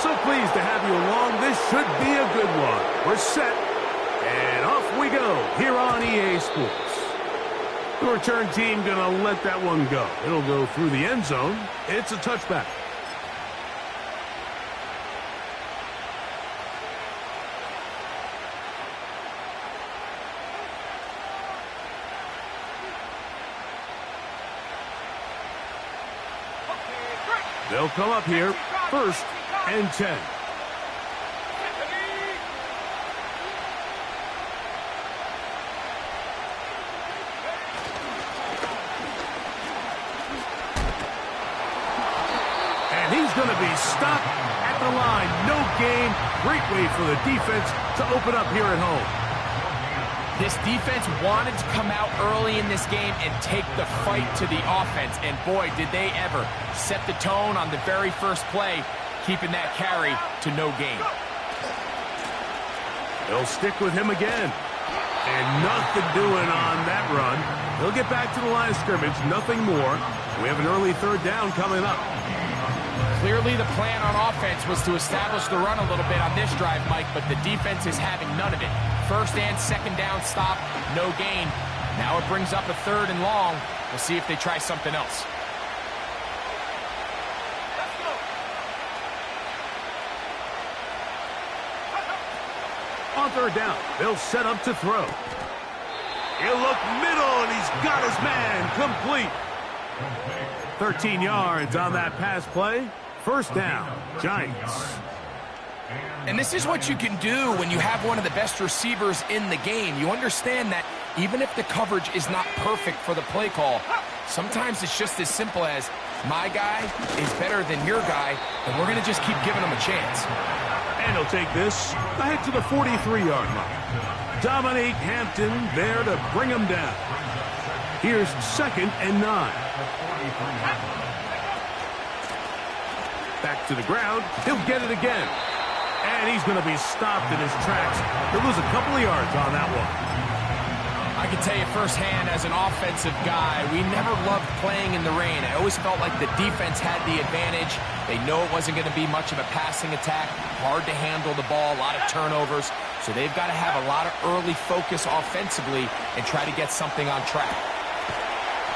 So pleased to have you along. This should be a good one. We're set, and off we go here on EA Sports. The return team going to let that one go. It'll go through the end zone. It's a touchback. They'll come up here, 1st and 10. And he's going to be stopped at the line. No gain. Great way for the defense to open up here at home. This defense wanted to come out early in this game and take the fight to the offense. And boy, did they ever set the tone on the very first play, keeping that carry to no gain. They'll stick with him again. And nothing doing on that run. He'll get back to the line of scrimmage, nothing more. We have an early 3rd down coming up. Clearly the plan on offense was to establish the run a little bit on this drive, Mike, but the defense is having none of it. 1st and 2nd down stop, no gain. Now it brings up a 3rd and long. We'll see if they try something else. On 3rd down, they'll set up to throw. He'll look middle, and he's got his man complete. 13 yards on that pass play. 1st down, Giants. And this is what you can do when you have one of the best receivers in the game. You understand that even if the coverage is not perfect for the play call, sometimes it's just as simple as, my guy is better than your guy, and we're going to just keep giving him a chance. And he'll take this ahead to the 43-yard line. Dominique Hampton there to bring him down. Here's 2nd and 9. Back to the ground. He'll get it again. And he's going to be stopped in his tracks. He'll lose a couple of yards on that one. I can tell you firsthand, as an offensive guy, we never loved playing in the rain. I always felt like the defense had the advantage. They know it wasn't going to be much of a passing attack. Hard to handle the ball, a lot of turnovers. So they've got to have a lot of early focus offensively and try to get something on track.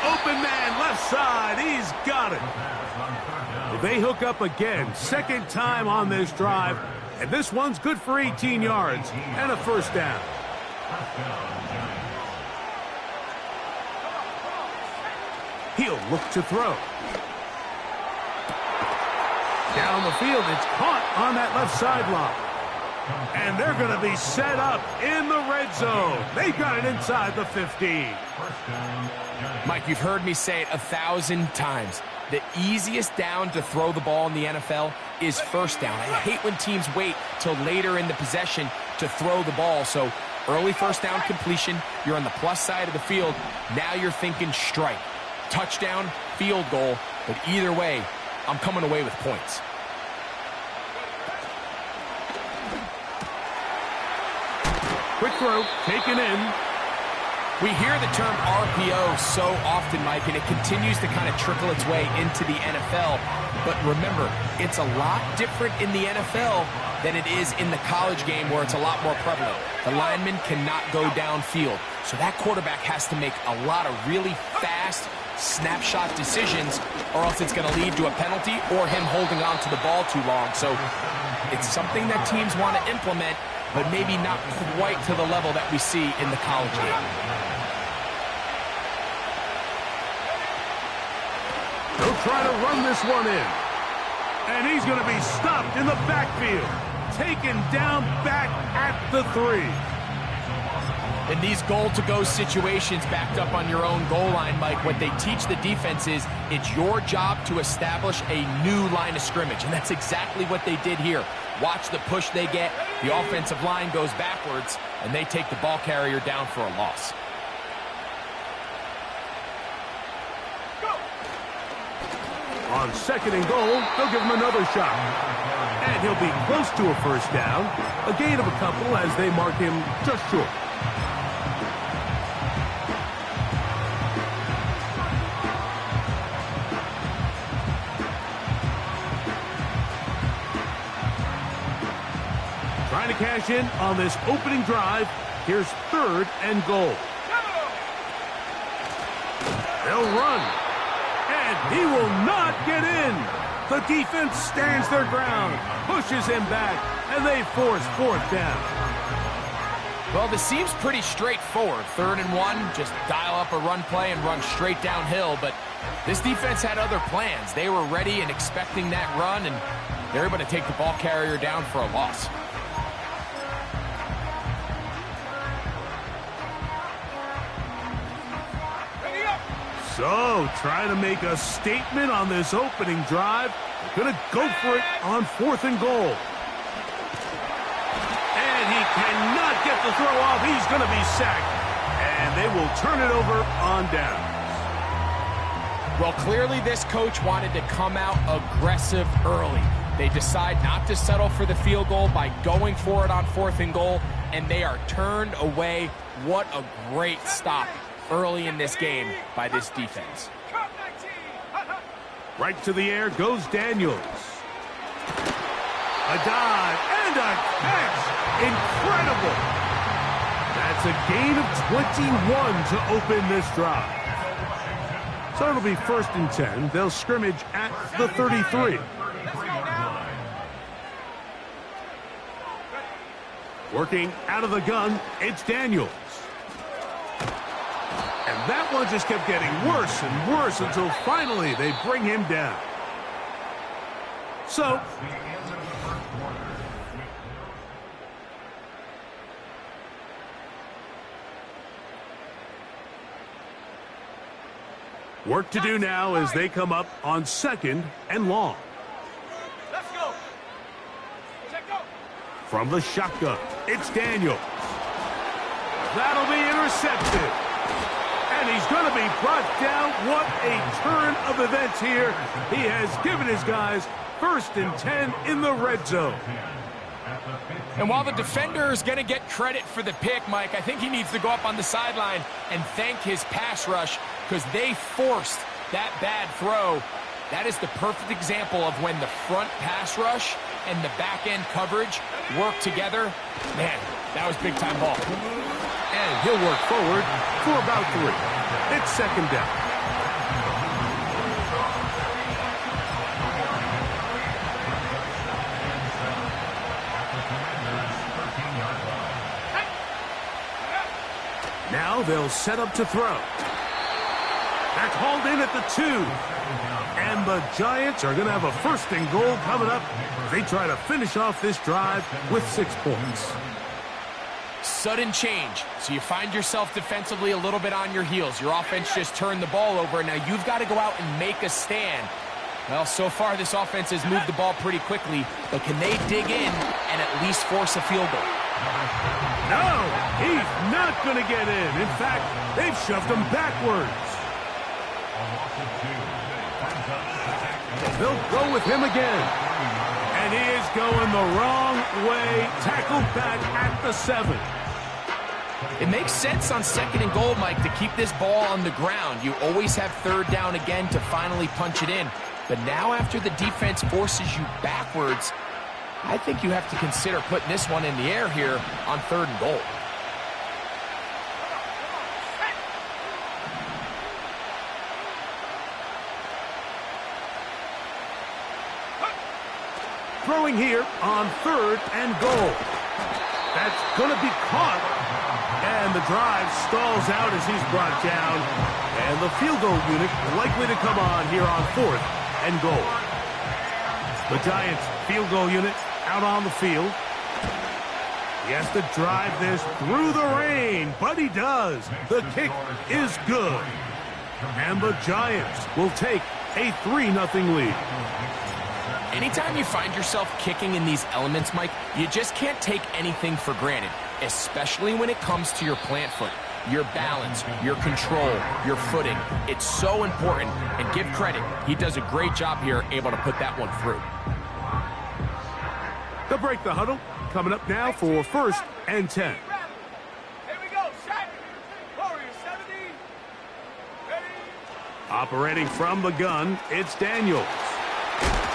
Open man, left side. He's got it. They hook up again. 2nd time on this drive. And this one's good for 18 yards and a 1st down. He'll look to throw. Down the field, it's caught on that left sideline. And they're going to be set up in the red zone. They've got it inside the 15. Mike, you've heard me say it 1,000 times. The easiest down to throw the ball in the NFL is 1st down. I hate when teams wait till later in the possession to throw the ball. So early 1st down completion, you're on the plus side of the field. Now you're thinking strike, touchdown, field goal. But either way, I'm coming away with points. Quick throw, taken in. We hear the term RPO so often, Mike, and it continues to kind of trickle its way into the NFL. But remember, it's a lot different in the NFL than it is in the college game where it's a lot more prevalent. The lineman cannot go downfield. So that quarterback has to make a lot of really fast snapshot decisions, or else it's going to lead to a penalty or him holding on to the ball too long. So it's something that teams want to implement, but maybe not quite to the level that we see in the college game. They'll try to run this one in. And he's going to be stopped in the backfield. Taken down back at the 3. In these goal-to-go situations backed up on your own goal line, Mike, what they teach the defense is it's your job to establish a new line of scrimmage, and that's exactly what they did here. Watch the push they get. The offensive line goes backwards, and they take the ball carrier down for a loss. On 2nd and goal, they'll give him another shot. And he'll be close to a 1st down. A gain of a couple as they mark him just short. trying to cash in on this opening drive. Here's 3rd and goal. They'll run. And he will not get in. The defense stands their ground, pushes him back, and they force 4th down. Well, this seems pretty straightforward. 3rd and 1, just dial up a run play and run straight downhill. But this defense had other plans. They were ready and expecting that run, and they're able to take the ball carrier down for a loss. So, trying to make a statement on this opening drive. Gonna go for it on 4th and goal. And he cannot get the throw off. He's gonna be sacked. And they will turn it over on downs. Well, clearly this coach wanted to come out aggressive early. They decide not to settle for the field goal by going for it on 4th and goal, and they are turned away. What a great stop early in this game by this defense. Right to the air goes Daniels. A dive and a catch. Incredible. That's a gain of 21 to open this drive. So it'll be 1st and 10. They'll scrimmage at the 33. Working out of the gun, it's Daniels. And that one just kept getting worse and worse until finally they bring him down. So, work to do now as they come up on 2nd and long. Let's go. Check go. From the shotgun, it's Daniels. That'll be intercepted. And he's going to be brought down. What a turn of events here. He has given his guys 1st and 10 in the red zone. And while the defender is going to get credit for the pick, Mike, I think he needs to go up on the sideline and thank his pass rush because they forced that bad throw. That is the perfect example of when the front pass rush and the back end coverage work together. Man, that was big time ball. And he'll work forward for about 3. It's 2nd down. Now they'll set up to throw. That's hauled in at the 2. And the Giants are going to have a 1st and goal coming up. They try to finish off this drive with 6 points. Sudden change. So you find yourself defensively a little bit on your heels. Your offense just turned the ball over. Now you've got to go out and make a stand. Well, so far this offense has moved the ball pretty quickly, but can they dig in and at least force a field goal? No, he's not going to get in. In fact, they've shoved him backwards. They'll go with him again. And he is going the wrong way. Tackled back at the 7. It makes sense on 2nd and goal, Mike, to keep this ball on the ground. You always have 3rd down again to finally punch it in. But now after the defense forces you backwards, I think you have to consider putting this one in the air here on 3rd and goal. Throwing here on 3rd and goal. That's going to be caught. And the drive stalls out as he's brought down. And the field goal unit likely to come on here on 4th and goal. The Giants field goal unit out on the field. He has to drive this through the rain, but he does. The kick is good. And the Giants will take a 3-0 lead. Anytime you find yourself kicking in these elements, Mike, you just can't take anything for granted, especially when it comes to your plant foot, your balance, your control, your footing. It's so important, and give credit. He does a great job here, able to put that one through. They'll break the huddle. Coming up now for 1st and 10. Here we go. Set. Warrior 70. Ready. Operating from the gun, it's Daniels.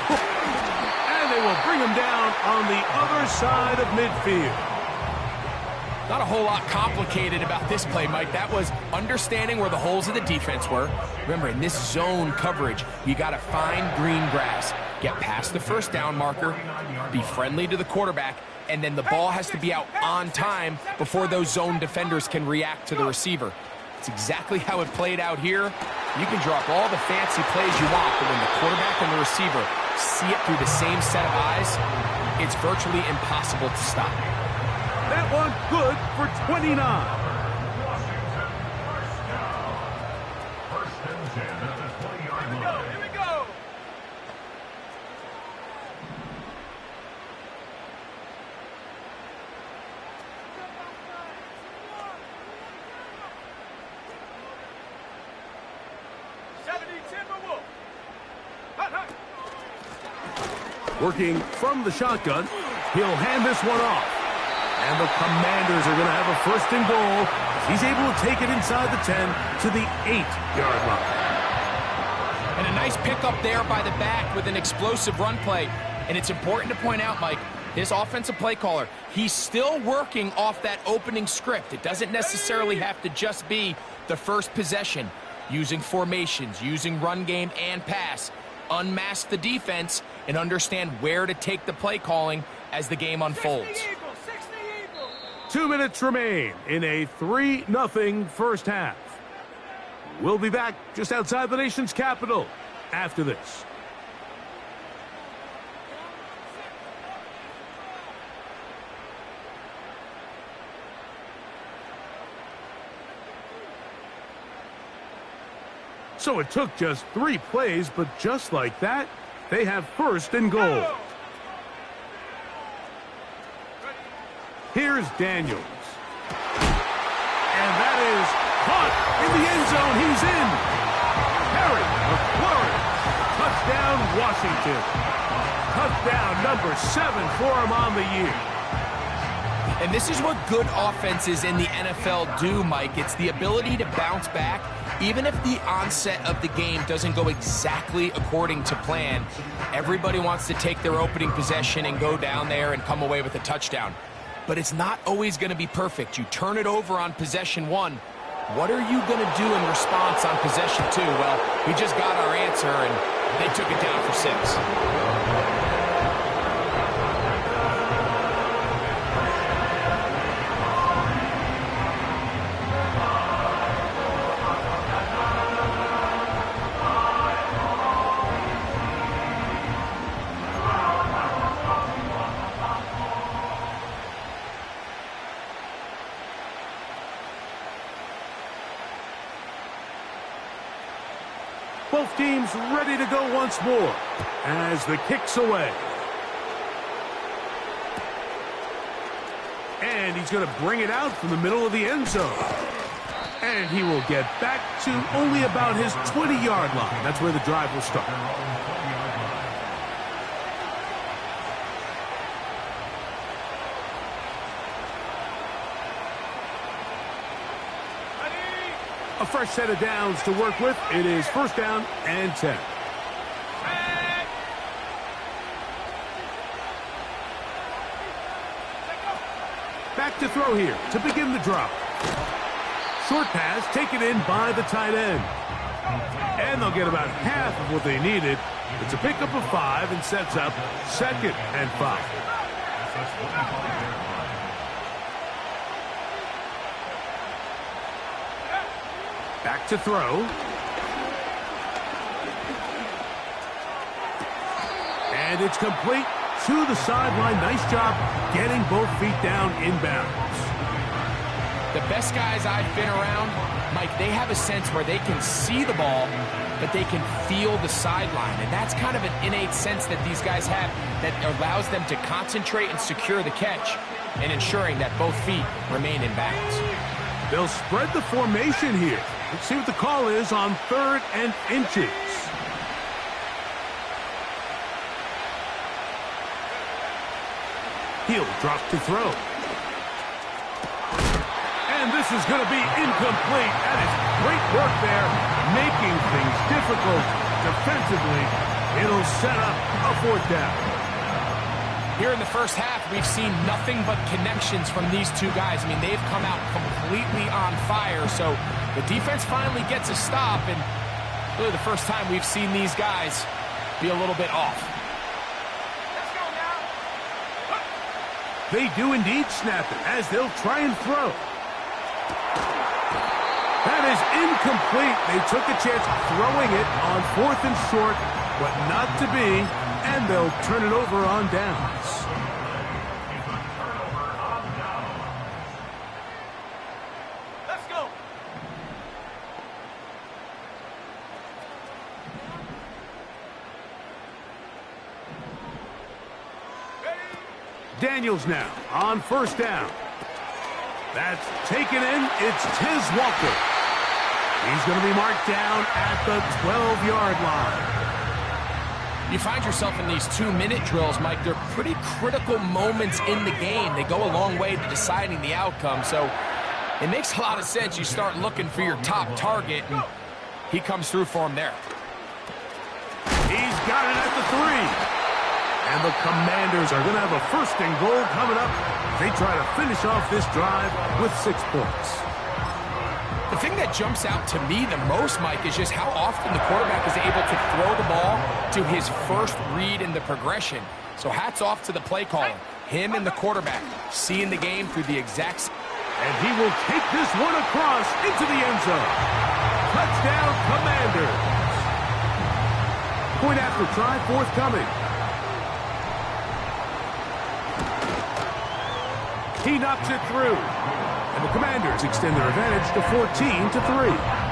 And they will bring bring him down on the other side of midfield. Not a whole lot complicated about this play, Mike. That was understanding where the holes of the defense were. Remember, in this zone coverage, you got to find green grass, get past the first down marker, be friendly to the quarterback, and then the ball has to be out on time before those zone defenders can react to the receiver. It's exactly how it played out here. You can drop all the fancy plays you want, but when the quarterback and the receiver see it through the same set of eyes, it's virtually impossible to stop. That one good for 29. Here we go. Working from the shotgun, he'll hand this one off. And the Commanders are going to have a first and goal. He's able to take it inside the 10 to the 8-yard line. And a nice pickup there by the back with an explosive run play. And it's important to point out, Mike, this offensive play caller, he's still working off that opening script. It doesn't necessarily have to just be the first possession. Using formations, using run game and pass. Unmask the defense and understand where to take the play calling as the game unfolds. 2 minutes remain in a 3-0 first half. We'll be back just outside the nation's capital after this. So it took just 3 plays, but just like that, they have first and goal. Here's Daniels. And that is caught in the end zone. He's in. Harry of Florida. Touchdown, Washington. Touchdown number 7 for him on the year. And this is what good offenses in the NFL do, Mike. It's the ability to bounce back. Even if the onset of the game doesn't go exactly according to plan, everybody wants to take their opening possession and go down there and come away with a touchdown. But it's not always going to be perfect. You turn it over on possession 1. What are you going to do in response on possession 2? Well, we just got our answer, and they took it down for 6. Both teams ready to go once more as the kick's away. And he's going to bring it out from the middle of the end zone. And he will get back to only about his 20-yard line. That's where the drive will start. A fresh set of downs to work with. It is first down and 10. Back to throw here to begin the drop. Short pass taken in by the tight end. And they'll get about half of what they needed. It's a pickup of 5 and sets up second and 5. Back to throw. And it's complete to the sideline. Nice job getting both feet down inbounds. The best guys I've been around, Mike, they have a sense where they can see the ball, but they can feel the sideline. And that's kind of an innate sense that these guys have that allows them to concentrate and secure the catch and ensuring that both feet remain in bounds. They'll spread the formation here. Let's see what the call is on 3rd and inches. He'll drop to throw. And this is going to be incomplete. That is great work there, making things difficult defensively. It'll set up a 4th down. Here in the first half, we've seen nothing but connections from these two guys. I mean, they've come out completely on fire, so the defense finally gets a stop, and really the first time we've seen these guys be a little bit off. Let's go now. They do indeed snap it as they'll try and throw. That is incomplete. They took a chance throwing it on 4th and short, but not to be, and they'll turn it over on downs. Let's go. Ready? Daniels now on 1st down. That's taken in. It's Tiz Walker. He's going to be marked down at the 12-yard line. You find yourself in these 2-minute drills, Mike. They're pretty critical moments in the game. They go a long way to deciding the outcome, so it makes a lot of sense. You start looking for your top target, and he comes through for him there. He's got it at the 3. And the Commanders are going to have a 1st and goal coming up. They try to finish off this drive with 6 points. The thing that jumps out to me the most, Mike, is just how often the quarterback is able to throw the ball to his first read in the progression. So hats off to the play caller. Him and the quarterback seeing the game through the exact... And he will take this one across into the end zone. Touchdown, Commanders. Point after try forthcoming. He knocks it through. And the Commanders extend their advantage to 14-3.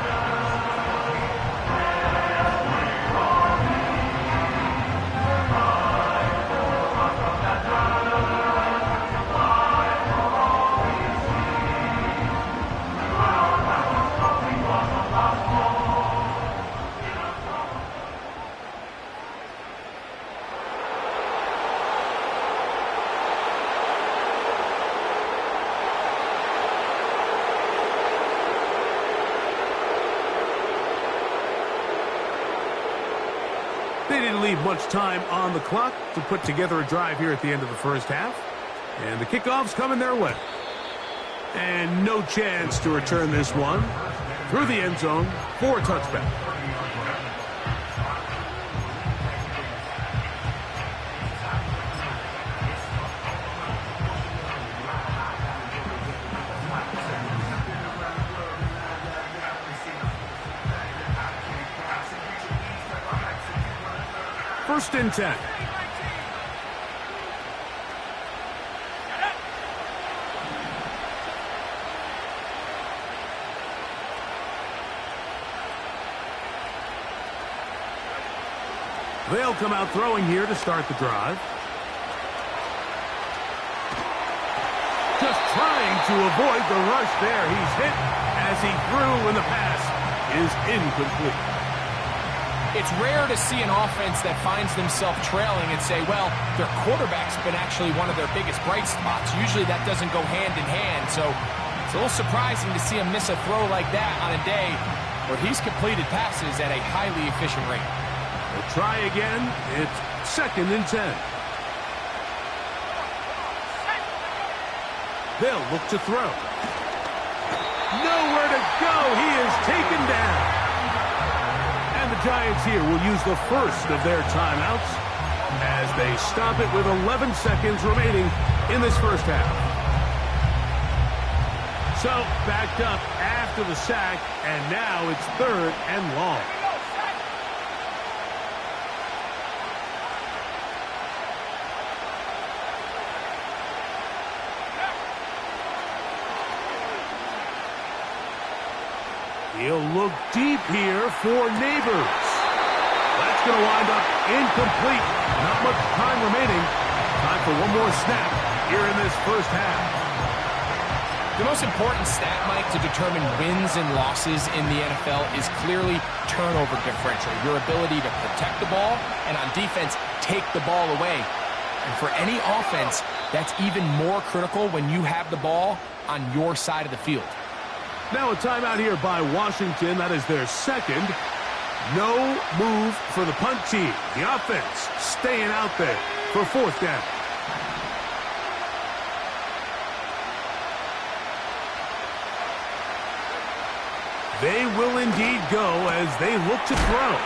They didn't leave much time on the clock to put together a drive here at the end of the first half. And the kickoff's coming their way. And no chance to return this one through the end zone for a touchback. First and 10. They'll come out throwing here to start the drive. Just trying to avoid the rush there. He's hit as he threw, and the pass is incomplete. It's rare to see an offense that finds themselves trailing and say, well, their quarterback's been actually one of their biggest bright spots. Usually that doesn't go hand in hand, so it's a little surprising to see him miss a throw like that on a day where he's completed passes at a highly efficient rate. We'll try again. It's 2nd and 10. They'll look to throw. Nowhere to go. He is taken down. And the Giants here will use the first of their timeouts as they stop it with 11 seconds remaining in this first half. So, backed up after the sack, and now it's 3rd and long. He'll look deep here for Neighbors. That's going to wind up incomplete. Not much time remaining. Time for one more snap here in this first half. The most important stat, Mike, to determine wins and losses in the NFL is clearly turnover differential. Your ability to protect the ball and on defense, take the ball away. And for any offense, that's even more critical when you have the ball on your side of the field. Now a timeout here by Washington. That is their second. No move for the punt team. The offense staying out there for 4th down. They will indeed go as they look to throw.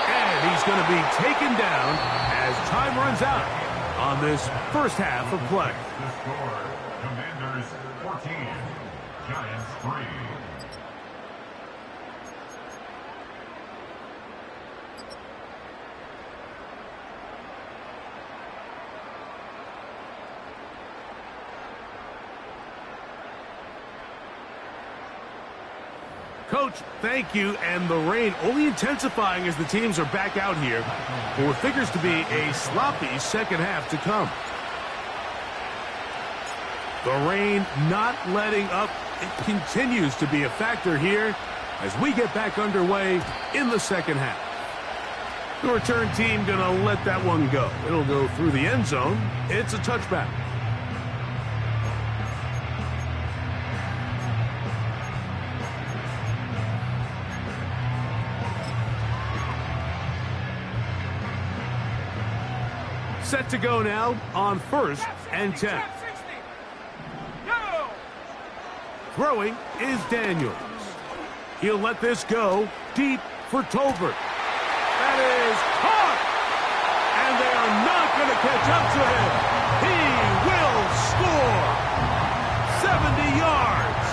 And he's going to be taken down as time runs out on this first half of play. The score, Commanders 14, Giants 3. Coach, thank you, and the rain only intensifying as the teams are back out here for what figures to be a sloppy second half to come. The rain not letting up. It continues to be a factor here as we get back underway in the second half. The return team going to let that one go. It'll go through the end zone. It's a touchback. Set to go now on 1st and 10. Throwing is Daniels. He'll let this go deep for Tolbert. That is caught! And they are not going to catch up to him. He will score! 70 yards.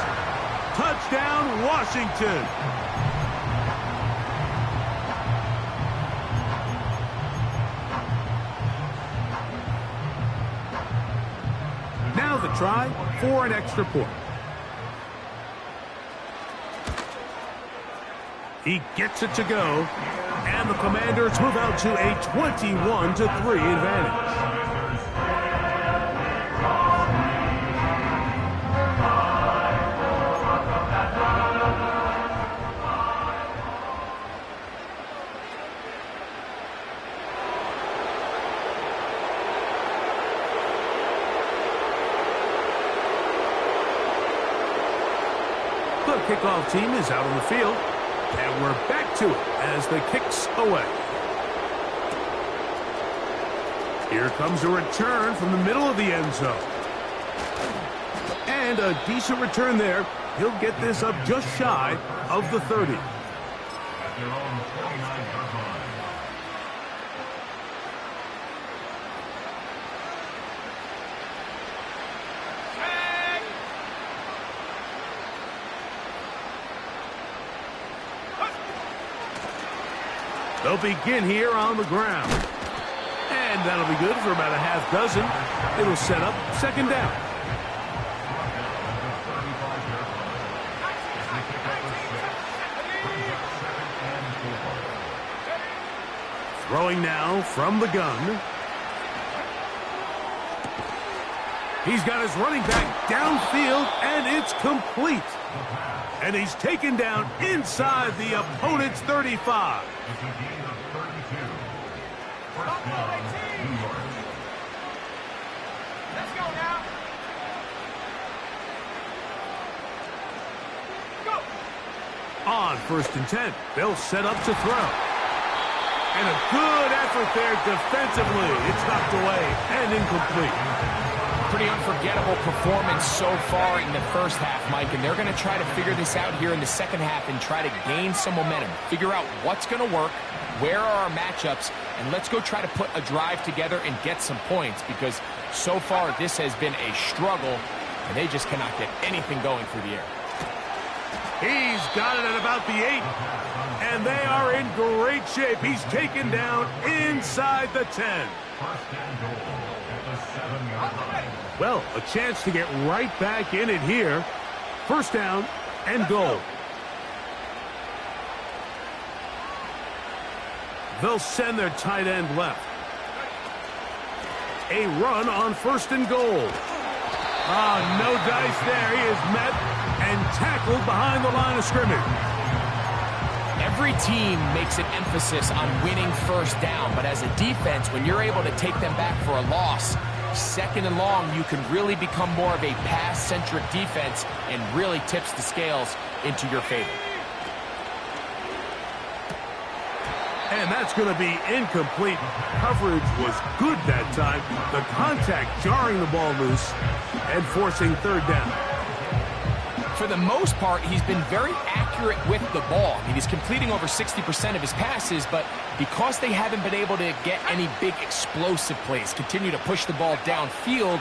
Touchdown, Washington. Now the try for an extra point. He gets it to go, and the Commanders move out to a 21-3 advantage. The kickoff team is out on the field. And we're back to it as the kick's away. Here comes a return from the middle of the end zone. And a decent return there. He'll get this up just shy of the 30. At their own 29-yard line. They'll begin here on the ground. And that'll be good for about a half dozen. It'll set up second down. Throwing now from the gun. He's got his running back downfield, and it's complete. And he's taken down inside the opponent's 35. It's a gain of 32. First down, New York. Let's go now. Go. On 1st and 10, they'll set up to throw. And a good effort there defensively. It's knocked away and incomplete. Pretty unforgettable performance so far in the first half, Mike, and they're going to try to figure this out here in the second half and try to gain some momentum, figure out what's going to work, where are our matchups, and let's go try to put a drive together and get some points, because so far this has been a struggle, and they just cannot get anything going through the air. He's got it at about the 8, and they are in great shape. He's taken down inside the 10. First and goal at the 7-yard line. Well, a chance to get right back in it here. First down and goal. They'll send their tight end left. A run on 1st and goal. No dice there. He is met and tackled behind the line of scrimmage. Every team makes an emphasis on winning first down, but as a defense, when you're able to take them back for a loss, 2nd and long, you can really become more of a pass-centric defense and really tips the scales into your favor. And that's going to be incomplete. Coverage was good that time. The contact jarring the ball loose and forcing 3rd down. For the most part, he's been very accurate accurate with the ball. I mean, he's completing over 60% of his passes, but because they haven't been able to get any big explosive plays, continue to push the ball downfield,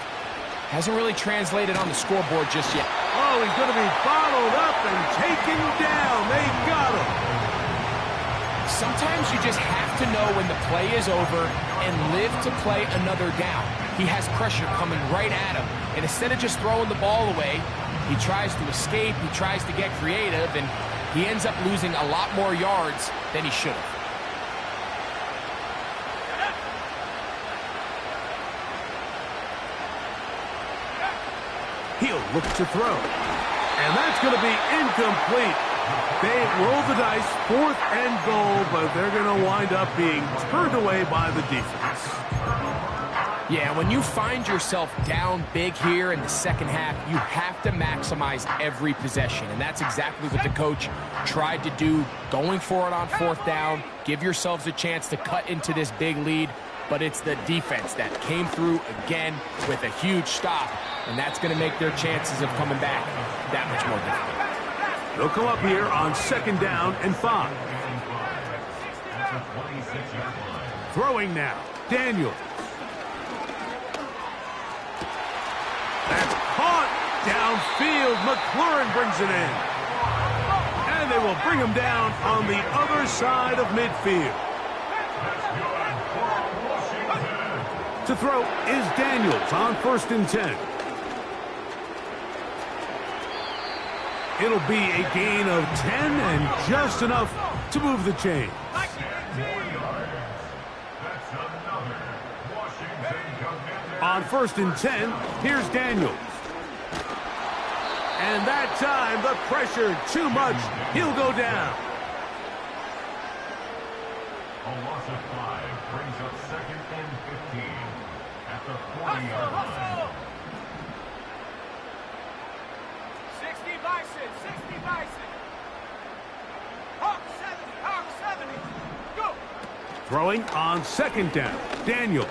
hasn't really translated on the scoreboard just yet. Oh, he's going to be bottled up and taken down. They got him. Sometimes you just have to know when the play is over and live to play another down. He has pressure coming right at him, and instead of just throwing the ball away, he tries to escape, he tries to get creative, and he ends up losing a lot more yards than he should have. He'll look to throw. And that's going to be incomplete. They roll the dice, 4th and goal, but they're going to wind up being turned away by the defense. Yeah, when you find yourself down big here in the second half, you have to maximize every possession. And that's exactly what the coach tried to do, going for it on 4th down. Give yourselves a chance to cut into this big lead. But it's the defense that came through again with a huge stop. And that's going to make their chances of coming back that much more difficult. They'll come up here on 2nd down and 5. Throwing now, Daniels. That's caught downfield. McLaurin brings it in. And they will bring him down on the other side of midfield. To throw is Daniels on 1st and 10. It'll be a gain of 10 and just enough to move the chain. On 1st and 10, here's Daniels. And that time, the pressure too much. He'll go down. A loss of 5 brings up 2nd and 15 at the 40-yard line. 60 Bison, 60 Bison. Hawk 70, Hawk 70. Go. Throwing on 2nd down, Daniels.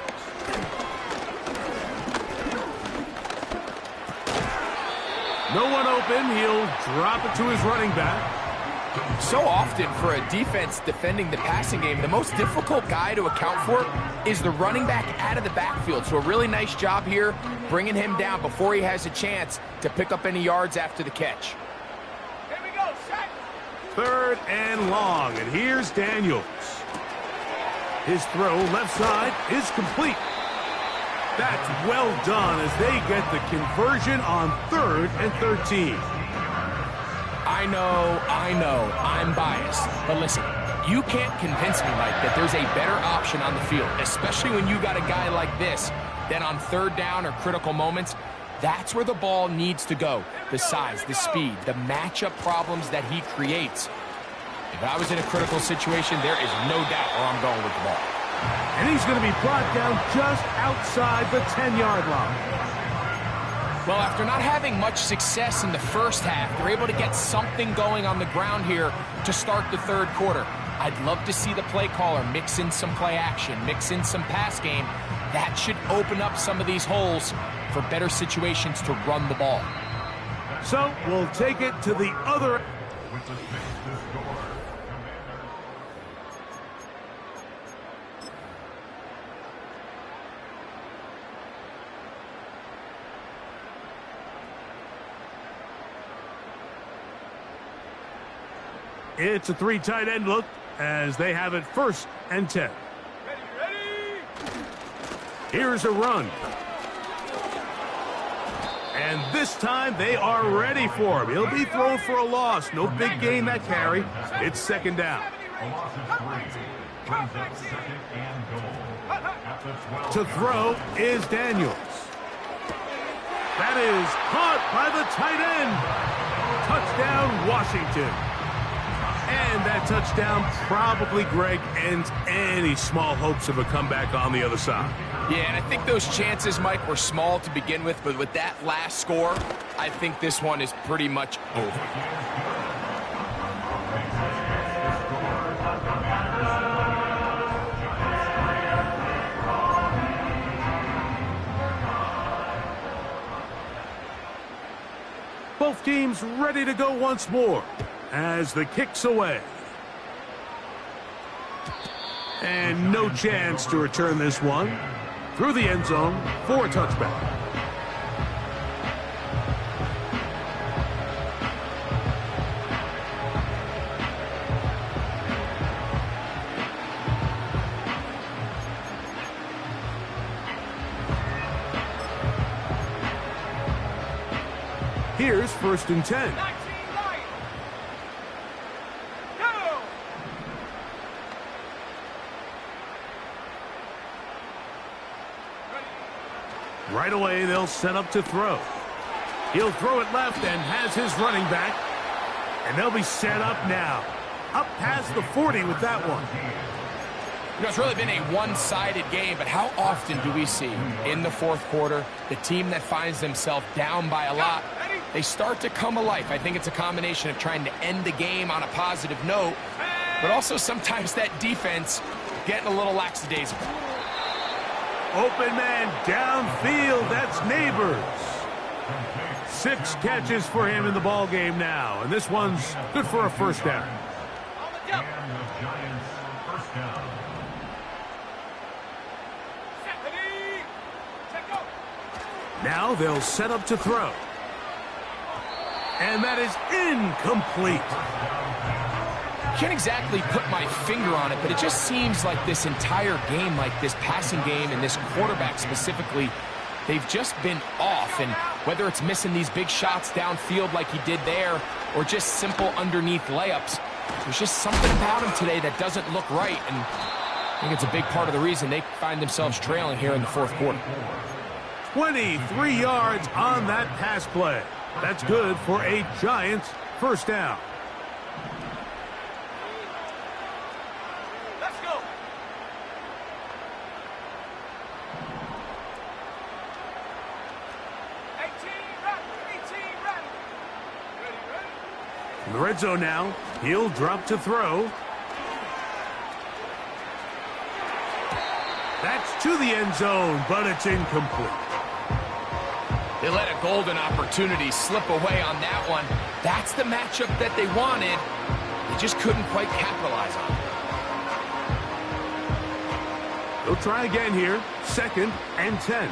No one open. He'll drop it to his running back. So often for a defense defending the passing game, the most difficult guy to account for is the running back out of the backfield. So a really nice job here bringing him down before he has a chance to pick up any yards after the catch. Here we go, set. 3rd and long, and here's Daniels. His throw left side is complete. That's well done as they get the conversion on 3rd and 13. I know, I'm biased. But listen, you can't convince me, Mike, that there's a better option on the field, especially when you got a guy like this, than on 3rd down or critical moments. That's where the ball needs to go. The size, the speed, the matchup problems that he creates. If I was in a critical situation, there is no doubt where I'm going with the ball. And he's going to be brought down just outside the 10-yard line. Well, after not having much success in the first half, they're able to get something going on the ground here to start the 3rd quarter. I'd love to see the play caller mix in some play action, mix in some pass game. That should open up some of these holes for better situations to run the ball. So we'll take it to the other. With the 6th to score, It's a 3 tight end look as they have it 1st and 10. Ready. Here's a run. And this time they are ready for him. He'll be thrown for a loss. No big gain that carry. It's 2nd down. a loss of 3 brings up 2nd and goal at the 12. To throw is Daniels. That is caught by the tight end. Touchdown, Washington. And that touchdown probably, Greg, ends any small hopes of a comeback on the other side. Yeah, and I think those chances, Mike, were small to begin with, but with that last score, I think this one is pretty much over. Both teams ready to go once more. as the kick's away. And no chance to return this one. Through the end zone for a touchback. Here's 1st and 10. 19 Lions. Go! Right away, they'll set up to throw. He'll throw it left and has his running back. And they'll be set up now. Up past the 40 with that one. You know, it's really been a one-sided game, but how often do we see in the 4th quarter the team that finds themselves down by a lot, they start to come alive? I think it's a combination of trying to end the game on a positive note, but also sometimes that defense getting a little lackadaisical. Open man downfield. That's Neighbors. 6 catches for him in the ball game now, and this one's good for a 1st down. On the jump. And the Giants' 1st down. Ready. Check go. Now they'll set up to throw. And that is incomplete. Can't exactly put my finger on it, but it just seems like this entire game, like this passing game and this quarterback specifically, they've just been off. And whether it's missing these big shots downfield like he did there or just simple underneath layups, there's just something about him today that doesn't look right. And I think it's a big part of the reason they find themselves trailing here in the 4th quarter. 23 yards on that pass play. That's good for a Giants 1st down. Let's go. In the red zone now, he'll drop to throw. That's to the end zone, but it's incomplete. They let a golden opportunity slip away on that one. That's the matchup that they wanted. They just couldn't quite capitalize on it. They'll try again here. 2nd and 10.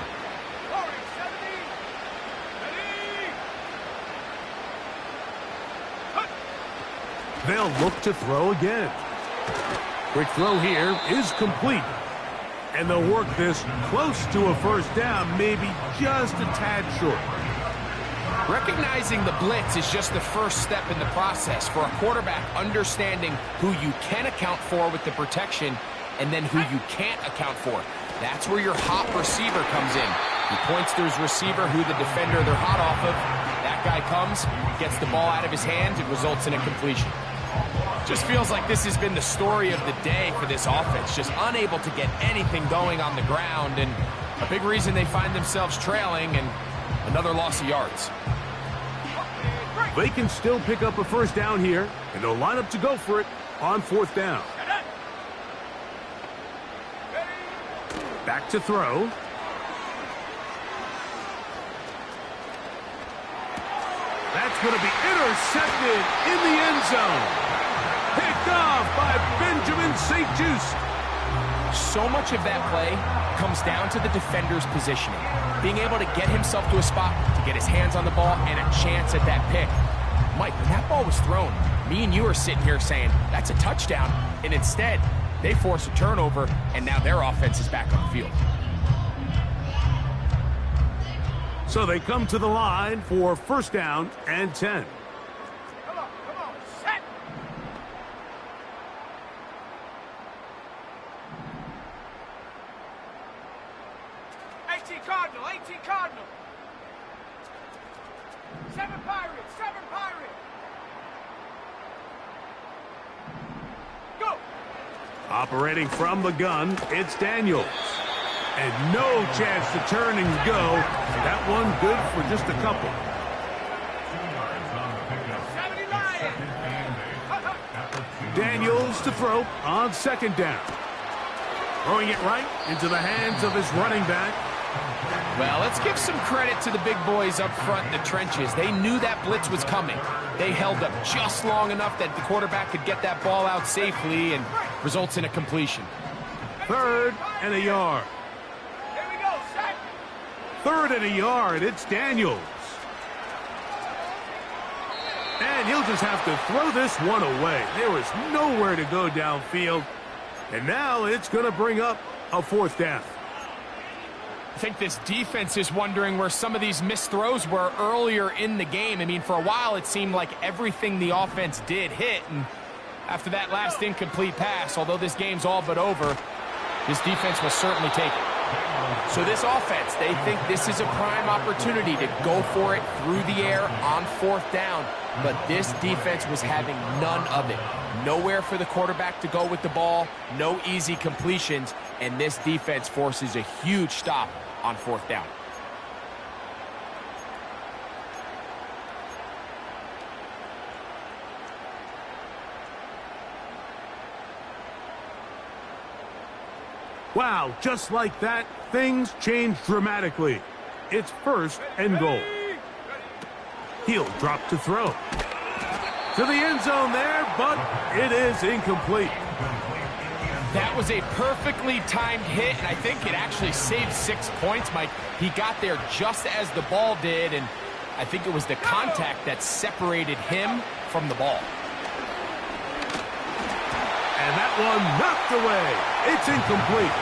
They'll look to throw again. Quick throw here is complete. And they'll work this close to a 1st down, maybe just a tad short. Recognizing the blitz is just the first step in the process for a quarterback understanding who you can account for with the protection and then who you can't account for. That's where your hot receiver comes in. He points to his receiver, who the defender they're hot off of. That guy comes, gets the ball out of his hands, it results in a completion. Just feels like this has been the story of the day for this offense. Just unable to get anything going on the ground, and a big reason they find themselves trailing and another loss of yards. They can still pick up a 1st down here, and they'll line up to go for it on 4th down. Back to throw. That's going to be intercepted in the end zone. Picked off by Benjamin St. Just. So much of that play comes down to the defender's positioning. Being able to get himself to a spot, to get his hands on the ball, and a chance at that pick. Mike, when that ball was thrown, me and you are sitting here saying, that's a touchdown. And instead, they force a turnover, and now their offense is back on the field. So they come to the line for 1st down and 10. Come on, set. Cardinal, 18 Cardinal. 7 Pirates, 7 Pirates. Go. Operating from the gun, it's Daniels. And no chance to turn and go. That one good for just a couple. 79. Daniels to throw on 2nd down. Throwing it right into the hands of his running back. Well, let's give some credit to the big boys up front in the trenches. They knew that blitz was coming. They held up just long enough that the quarterback could get that ball out safely and results in a completion. 3rd and a yard. Here we go, set. 3rd and a yard. It's Daniels. And he'll just have to throw this one away. There is nowhere to go downfield. And now it's going to bring up a 4th down. I think this defense is wondering where some of these missed throws were earlier in the game. I mean, for a while it seemed like everything the offense did hit. And after that last incomplete pass, although this game's all but over, this defense will certainly take it. So this offense, they think this is a prime opportunity to go for it through the air on 4th down. But this defense was having none of it. Nowhere for the quarterback to go with the ball, no easy completions, and this defense forces a huge stop on 4th down. Wow, just like that, things change dramatically. It's 1st and goal. He'll drop to throw. To the end zone there, but it is incomplete. That was a perfectly timed hit, and I think it actually saved 6 points, Mike. He got there just as the ball did, and I think it was the contact that separated him from the ball. And that one knocked away. It's incomplete.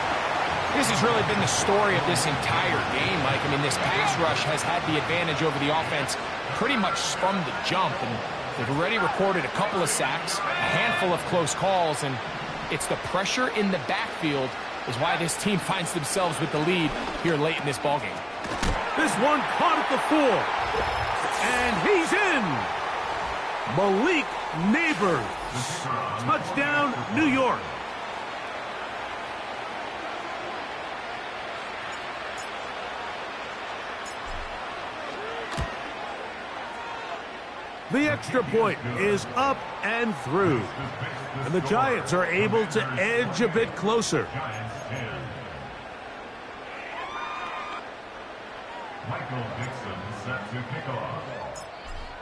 This has really been the story of this entire game, Mike. I mean, this pass rush has had the advantage over the offense pretty much from the jump, and they've already recorded a couple of sacks, a handful of close calls, and it's the pressure in the backfield is why this team finds themselves with the lead here late in this ballgame. This one caught at the 4. And he's in. Malik Neighbors. Touchdown, New York. The extra point is up and through. And the Giants are able to edge a bit closer.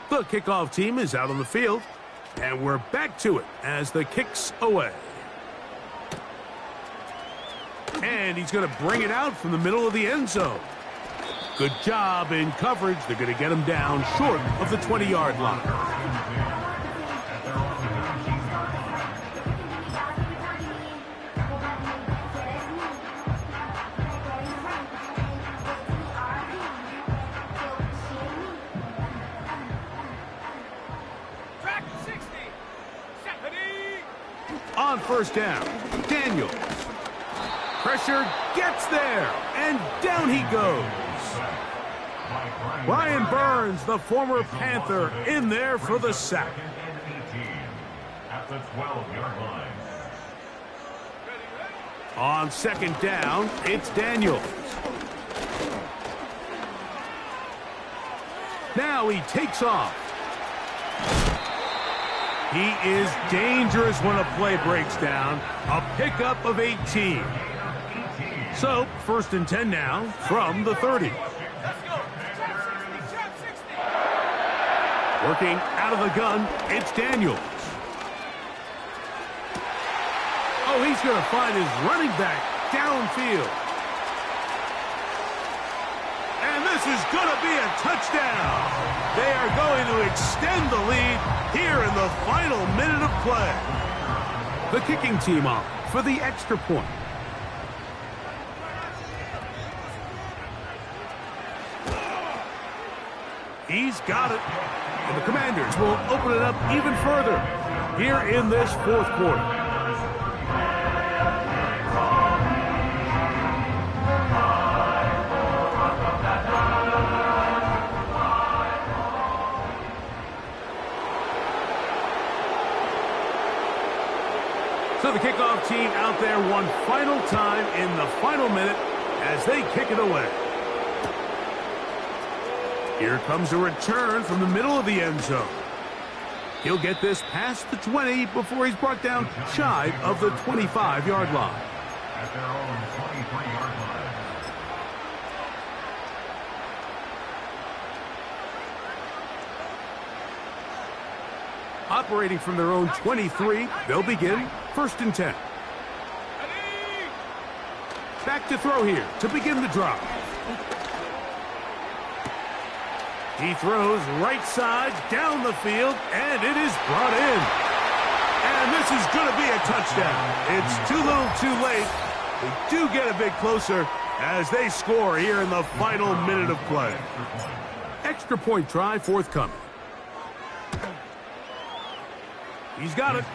The kickoff team is out on the field. And we're back to it as the kick's away. And he's going to bring it out from the middle of the end zone. Good job in coverage. They're going to get him down short of the 20-yard line. Track 60. On 1st down, Daniels. Pressure gets there, and down he goes. Brian Burns, the former Panther, in there for the sack. At the 12-yard line. On 2nd down, it's Daniels. Now he takes off. He is dangerous when a play breaks down. A pickup of 18. So, 1st and 10 now from the 30. Let's go. Trap 60. Working out of the gun, it's Daniels. Oh, he's going to find his running back downfield. And this is going to be a touchdown. They are going to extend the lead here in the final minute of play. The kicking team on for the extra point. He's got it. And the Commanders will open it up even further here in this 4th quarter. So the kickoff team out there one final time in the final minute as they kick it away. Here comes a return from the middle of the end zone. He'll get this past the 20 before he's brought down shy of the 25-yard line. At their own 23-yard line. Operating from their own 23, they'll begin 1st and 10. Back to throw here to begin the drop. He throws right side down the field, and it is brought in. And this is going to be a touchdown. It's too little too late. They do get a bit closer as they score here in the final minute of play. Extra point try forthcoming. He's got it.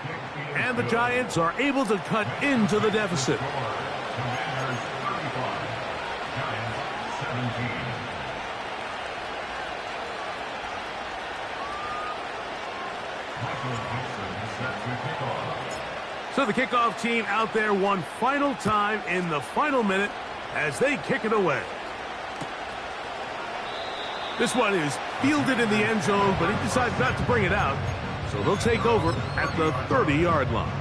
And the Giants are able to cut into the deficit. So the kickoff team out there one final time in the final minute as they kick it away. This one is fielded in the end zone, but he decides not to bring it out. So they'll take over at the 30-yard line.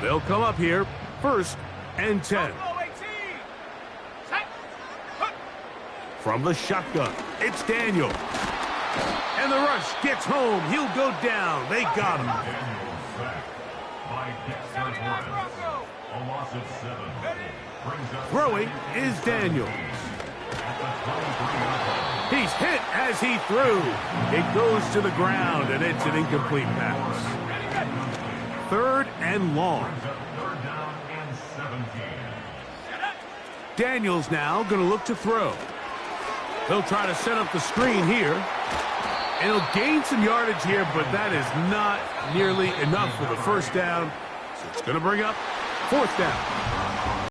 They'll come up here 1st and 10. From the shotgun, it's Daniel. And the rush gets home. He'll go down. They got him. Throwing is Daniels. He's hit as he threw. It goes to the ground, and it's an incomplete pass. 3rd and long. Daniels now going to look to throw. They'll try to set up the screen here. And he'll gain some yardage here, but that is not nearly enough for the 1st down. So it's going to bring up 4th down.